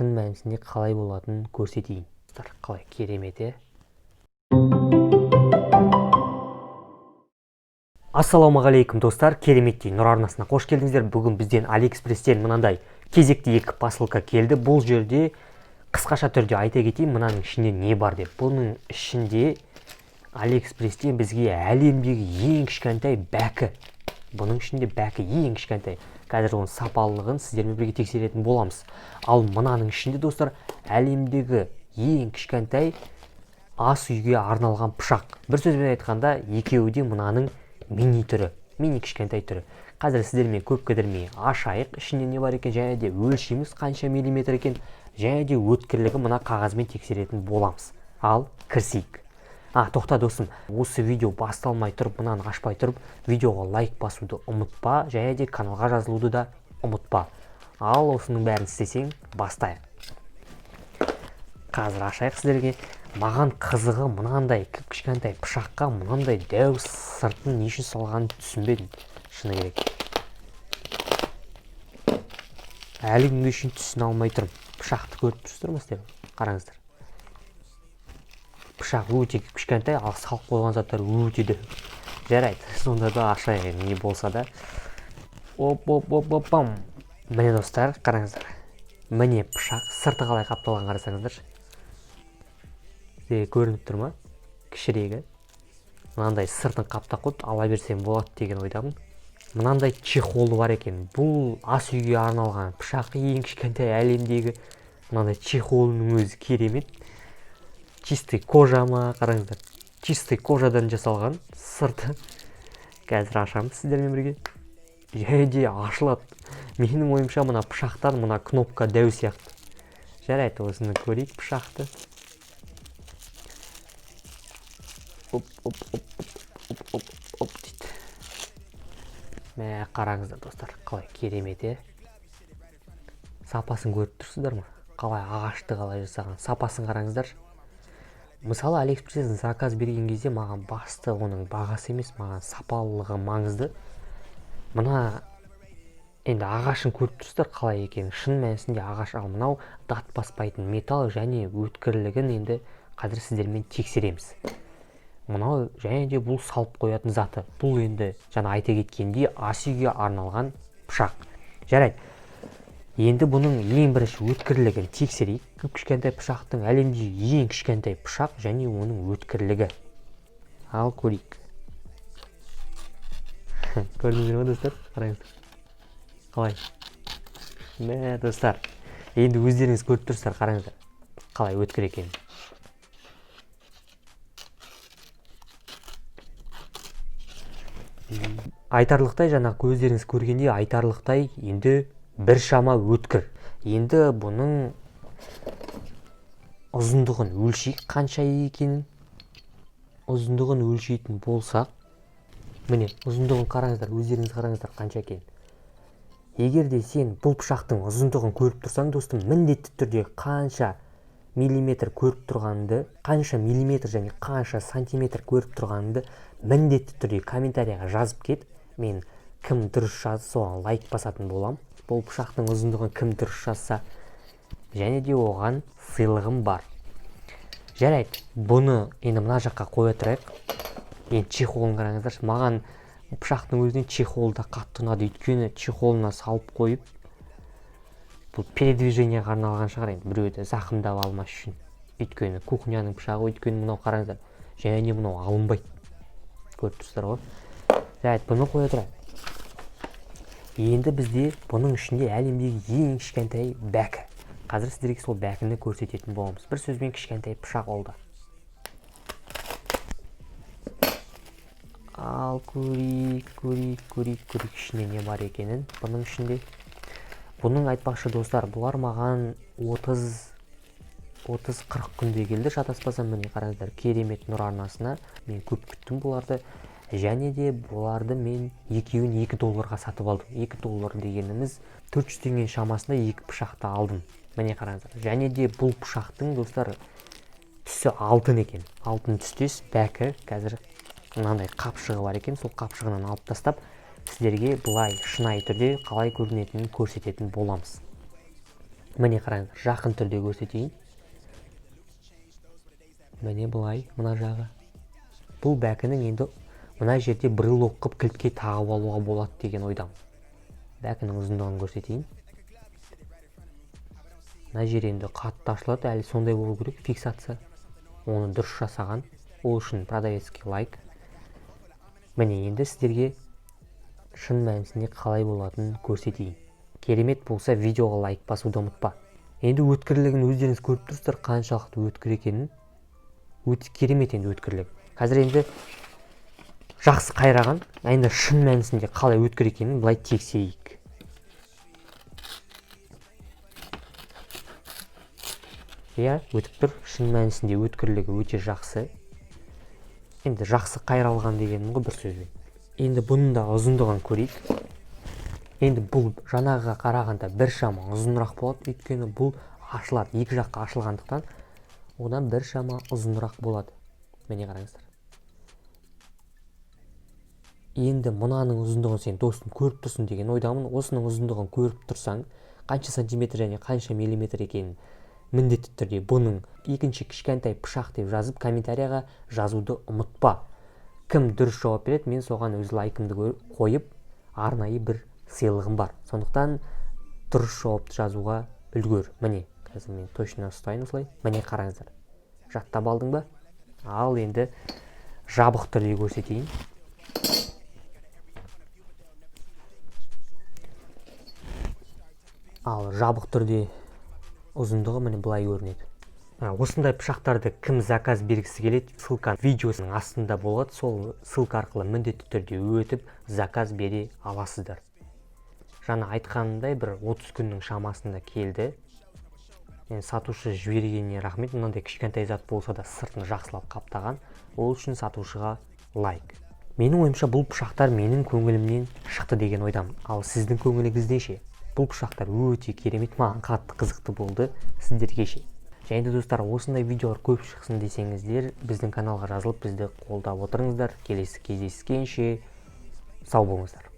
шын мәнісінде қалай болатынын көрсетейін. Қалай керемет, е? Ассалаумағалейкум достар, кереметтей Нұр арнасына қош келдіңіздер. Бүгін бізден Алиэкспресстен мынандай кезекті 2 посылка келді. Бұл жерде қысқаша түрде айта кетейін, мынаның ішінде не бар деп. Бұның ішінде Алиэкспресстен бізге әлемдегі ең кішкентай бәкі. Бұның ішінде бәкі ең кішкентай. Қазір оның сапалылығын сіздермен бірге тексеретін боламыз. Ал мынаның ішінде достар әлемдегі ең кішкентай ас үйге арналған пышақ. Бір сөзбен айтқанда, екеуі де мынаның мини түрі, мини кішкентай түрі. Қазір сіздермен көп кідірмей ашайық, ішінде не бар екен, және де өлшейміз қанша миллиметр екен, және де өткірлігі мына қағазбен тексеретін боламыз. Ал кірісейік. Тоқта досым, осы видео басталмай тұрып, мынаны ашпай тұрып, видеоға лайк басуды ұмытпа, және де каналға жазылуды да ұмытпа. Ал осының бәрін істесең, бастайық. Қазір ашайық сіздерге. Маған қызығы мынандай кішкентай пышаққа мынандай дәу сыртын не үшін салғанын түсінбедім, шыны керек. Әлі күнге үшін түсіне алмай тұрмын. Пышақты көріп тұрсыздар ма сіздер? Қараңыздар. Пышақ өте кішкентай, ал салып қойған заттар өте де. Жарайды, сонда да ашайық, не болса да. Оп-оп-оп-оп-пам. Міне достар, қараңыздар. Міне пышақ, сырты қалай қапталған қарасаңыздар. Көрініп тұр ма? Кішірегі. Мынандай сыртын қаптап қойып ала берсем болады деген ойдамын. Мынандай чехолы бар екен. Бұл ас үйге арналған пышақ, ең кішкентай әлемдегі. Мынандай чехолының өзі керемет. Чистый кожа ма, қараңыздар. Чистый кожадан жасалған сырты. Қазір ашамыз сіздермен бірге. Және де ашылады. Менің ойымша мына пышақтан мына кнопка дәу сияқты. Жарайды, осыны көрейік пышақты. Оп дейді. Мә, қараңыздар достар, қалай керемет, е? Сапасын көріп тұрсыздар ма? Қалай ағашты қалай жасаған, сапасын қараңыздар. Мысалы Алиэкспресстен заказ берген кезде маған басты оның бағасы емес, маған сапалылығы маңызды. Мына енді ағашын көріп тұрсыздар қалай екенін, шын мәнісінде ағаш, ал мынау дат баспайтын металл және өткірлігін енді қазір сіздермен тексереміз. Мынау және де бұл салып қоятын заты. Бұл енді жаңа айта кеткендей ас үйге арналған пышақ. Жарайды. Енді бұның ең бірінші өткірлігін тексерейік. Кішкентай пышақтың әлемдегі ең кішкентай пышақ және оның өткірлігі. Ал көрейік. Көрдіңіздер ме достар? Қараңыздар. Қалай? Мә достар. Енді өздеріңіз көріп тұрсыздар, қараңыздар. Қалай өткір екенін. Айтарлықтай, жаңа көздеріңіз көргенде айтарлықтай енді бір шама өткір. Енді бұның ұзындығын өлшейік қанша екенін. Ұзындығын өлшейтін болсақ, міне ұзындығын қараңыздар, өздеріңіз қараңыздар қанша екен. Егер де сен бұл пышақтың ұзындығын көріп тұрсаң, достым, міндетті түрде қанша миллиметр көріп тұрғанды, қанша миллиметр және қанша сантиметр көріп тұрғанды міндетті түрде комментарияға жазып кет. Мен кім дұрыс жазса, соған лайк басатын болам. Бұл пышақтың ұзындығын кім дұрыс жазса, және де оған сыйлығым бар. Жарайды, бұны енді мына жаққа қоя тұрайық. Енді чехолын қараңыздар. Маған пышақтың өзінен чехолы да қатты ұнады, өйткені чехолына салып қойып, бұл передвижениеға арналған шығар, енді біреуді зақымдап алмас үшін. Өйткені кухняның пышағы, өйткені мынау қараңыздар. Және де мынау алынбайды. Көріп тұрсыздар ғой. Жарайды, бұны қоя тұрайық. Енді бізде бұның ішінде әлемдегі ең кішкентай бәкі. Қазір сіздерге сол бәкіні көрсететін боламыз. Бір сөзбен кішкентай пышақ олды. Ал көрейік ішінде не бар екенін. Бұның ішінде. Бұның айтпақшы достар, бұлар маған 30-40 күнде келді, шатаспасам. Міне қараңыздар, керемет Нұр арнасына. Мен көп күттім бұларды. Және де бұларды мен екеуін $2 сатып алдым. $2 дегеніміз 400 теңге шамасында 2 пышақты алдым. Міне қараңыздар. Және де бұл пышақтың достар түсі алтын екен. Алтын түстес бәкі. Қазір мынандай қапшығы бар екен. Сол қапшығынан алып тастап, сіздерге бұлай шынайы түрде қалай көрінетінін көрсететін боламыз. Міне қараңыздар, жақын түрде көрсетейін. Міне былай, мына жағы. Бұл бәкінің енді мына жерде брелок қып кілтке тағып алуға болады деген ойдамын. Бәкінің ұзындығын көрсетейін. Мына жер енді қатты ашылады, әлі сондай болу керек фиксация. Оны дұрыс жасаған. Ол үшін продавецкий лайк. Міне енді сіздерге шын мәнісінде қалай болатынын көрсетейін. Керемет болса видеоға лайк басуды ұмытпа. Енді өткірлігін өздеріңіз көріп тұрсыздар, қаншалықты өткір екенін. Өте керемет енді өткірлік. Қазір енді жақсы қайраған, енді шын мәнісінде қалай өткір екенін былай тексерейік. Иә, өтіп тұр. Шын мәнісінде өткірлігі өте жақсы. Енді жақсы қайралған дегенім ғой бір сөзбен. Енді бұның да ұзындығын көрейік. Енді бұл жаңағыға қарағанда бір шама ұзынырақ болады, өйткені бұл ашылады, екі жаққа ашылғандықтан одан бір шама ұзынырақ болады. Міне қараңыздар. Енді мұнаның ұзындығын сен достым көріп тұрсың деген ойдамын. Осының ұзындығын көріп тұрсаң, қанша сантиметр және қанша миллиметр екенін міндетті түрде бұның екінші кішкентай пышақ деп жазып комментарияға жазуды ұмытпа. Кім дұрыс жауап береді, мен соған өз лайкымды қойып, арнайы бір сыйлығым бар. Сондықтан дұрыс жауапты жазуға үлгер. Міне, қазір мен точно ұстайын осылай. Міне қараңыздар. Жаттап алдың ба? Ал енді жабық түрде көрсетейін. Ал жабық түрде ұзындығы міне былай көрінеді. Осындай пышақтарды кім заказ бергісі келеді, ссылка видеосының астында болады. Сол ссылка арқылы міндетті түрде өтіп заказ бере аласыздар. Жаңа айтқанымдай бір 30 күннің шамасында келді. Сатушы жібергеніне рахмет. Мынандай кішкентай зат болса да сыртын жақсылап қаптаған. Ол үшін сатушыға лайк. Менің ойымша бұл пышақтар менің көңілімнен шықты деген ойдамын. Ал сіздің көңіліңізде ше? Бұл пышақтар өте керемет, маған қатты қызықты болды. Сіздерге ше? Және де достар, осындай видеолар көп шықсын десеңіздер, біздің каналға жазылып бізді қолдап отырыңыздар. Келесі кездескенше сау болыңыздар.